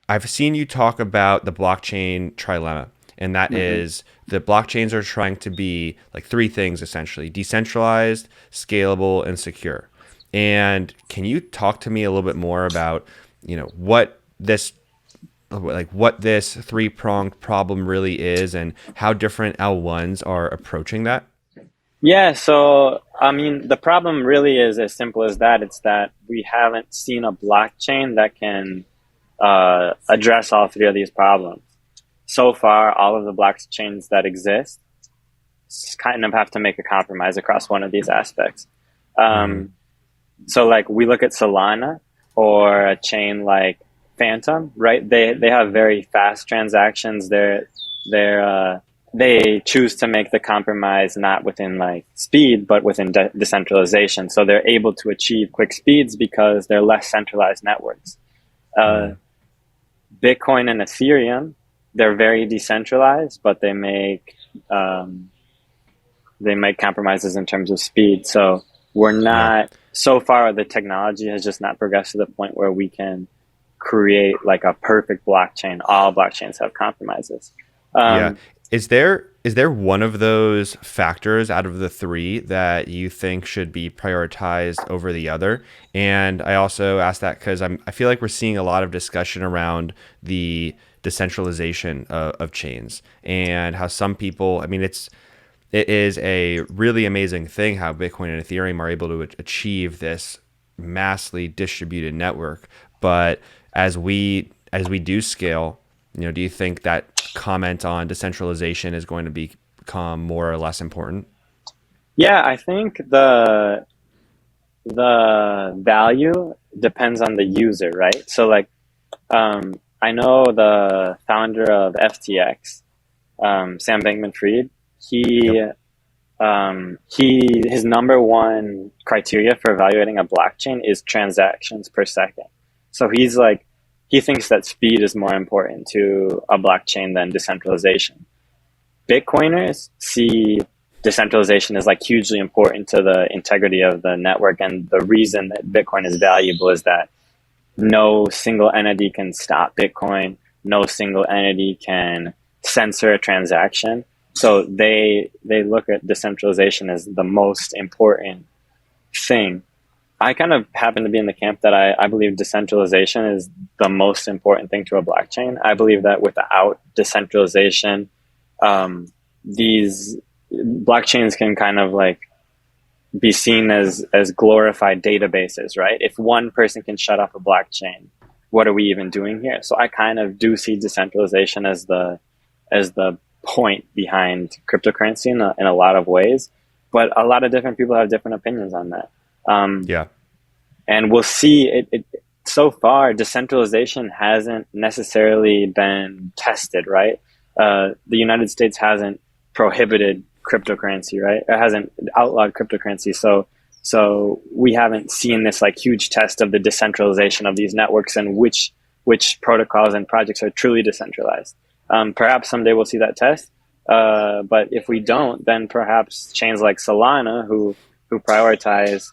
I've seen you talk about the blockchain trilemma, and that Hmm. is the blockchains are trying to be like three things essentially: decentralized, scalable, and secure. And can you talk to me a little bit more about, what this three-pronged problem really is and how different L1s are approaching that? Yeah, so I mean, the problem really is as simple as that. It's that we haven't seen a blockchain that can address all three of these problems. So far, all of the blockchains that exist kind of have to make a compromise across one of these aspects. Mm-hmm. Um, so, like, we look at Solana or a chain like Phantom, right? They have very fast transactions. They're they choose to make the compromise not within like speed, but within decentralization. So they're able to achieve quick speeds because they're less centralized networks. Uh, Bitcoin and Ethereum, they're very decentralized, but um, they make compromises in terms of speed. So we're Yeah. not so far. The technology has just not progressed to the point where we can create like a perfect blockchain. All blockchains have compromises. Yeah. Um, Is there one of those factors out of the three that you think should be prioritized over the other? And I also ask that because I feel like we're seeing a lot of discussion around the decentralization of chains and how some people, I mean, it is a really amazing thing how Bitcoin and Ethereum are able to achieve this massively distributed network. But as we do scale, do you think that comment on decentralization is going to become more or less important? yeah, I think the value depends on the user, right? So like I know the founder of FTX, Sam Bankman-Fried. Yep. He his number one criteria for evaluating a blockchain is transactions per second. So he thinks that speed is more important to a blockchain than decentralization. Bitcoiners see decentralization as like hugely important to the integrity of the network, and the reason that Bitcoin is valuable is that no single entity can stop Bitcoin. No single entity can censor a transaction. So they look at decentralization as the most important thing. I kind of happen to be in the camp that I believe decentralization is the most important thing to a blockchain. I believe that without decentralization, um, these blockchains can kind of like be seen as glorified databases, right? If one person can shut off a blockchain, what are we even doing here? So I kind of do see decentralization as the point behind cryptocurrency in a lot of ways, but a lot of different people have different opinions on that. Um, Yeah. and we'll see it. So far, decentralization hasn't necessarily been tested, right? The United States hasn't prohibited cryptocurrency, right? It hasn't outlawed cryptocurrency. So we haven't seen this like huge test of the decentralization of these networks and which protocols and projects are truly decentralized. Perhaps someday we'll see that test. But if we don't, then perhaps chains like Solana, who prioritize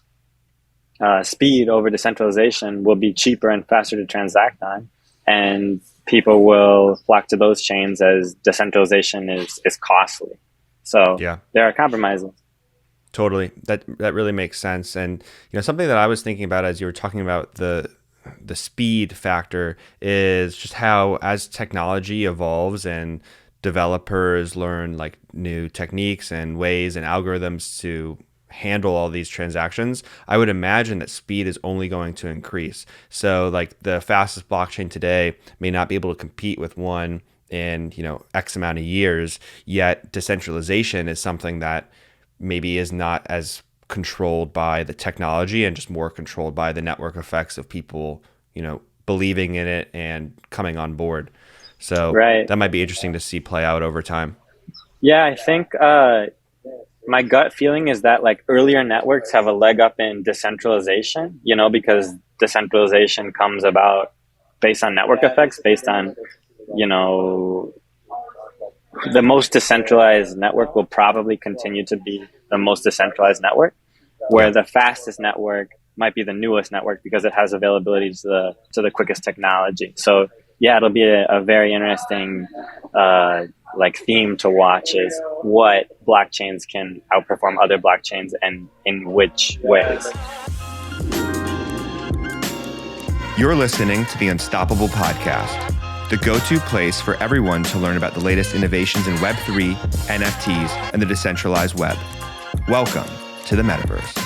speed over decentralization, will be cheaper and faster to transact on, and people will flock to those chains as decentralization is costly. So Yeah. there are compromises. Totally. That really makes sense. And something that I was thinking about as you were talking about the speed factor is just how as technology evolves and developers learn like new techniques and ways and algorithms to handle all these transactions, I would imagine that speed is only going to increase. So like the fastest blockchain today may not be able to compete with one in, X amount of years, yet decentralization is something that maybe is not as controlled by the technology and just more controlled by the network effects of people, believing in it and coming on board. So Right. that might be interesting to see play out over time. Yeah, I think my gut feeling is that like earlier networks have a leg up in decentralization, because decentralization comes about based on network effects, based on, you know, the most decentralized network will probably continue to be the most decentralized network, where Yep. the fastest network might be the newest network because it has availability to the quickest technology. So yeah, it'll be a very interesting like theme to watch is what blockchains can outperform other blockchains and in which ways. You're listening to the Unstoppable Podcast, the go-to place for everyone to learn about the latest innovations in Web3, NFTs, and the decentralized web. Welcome to the metaverse.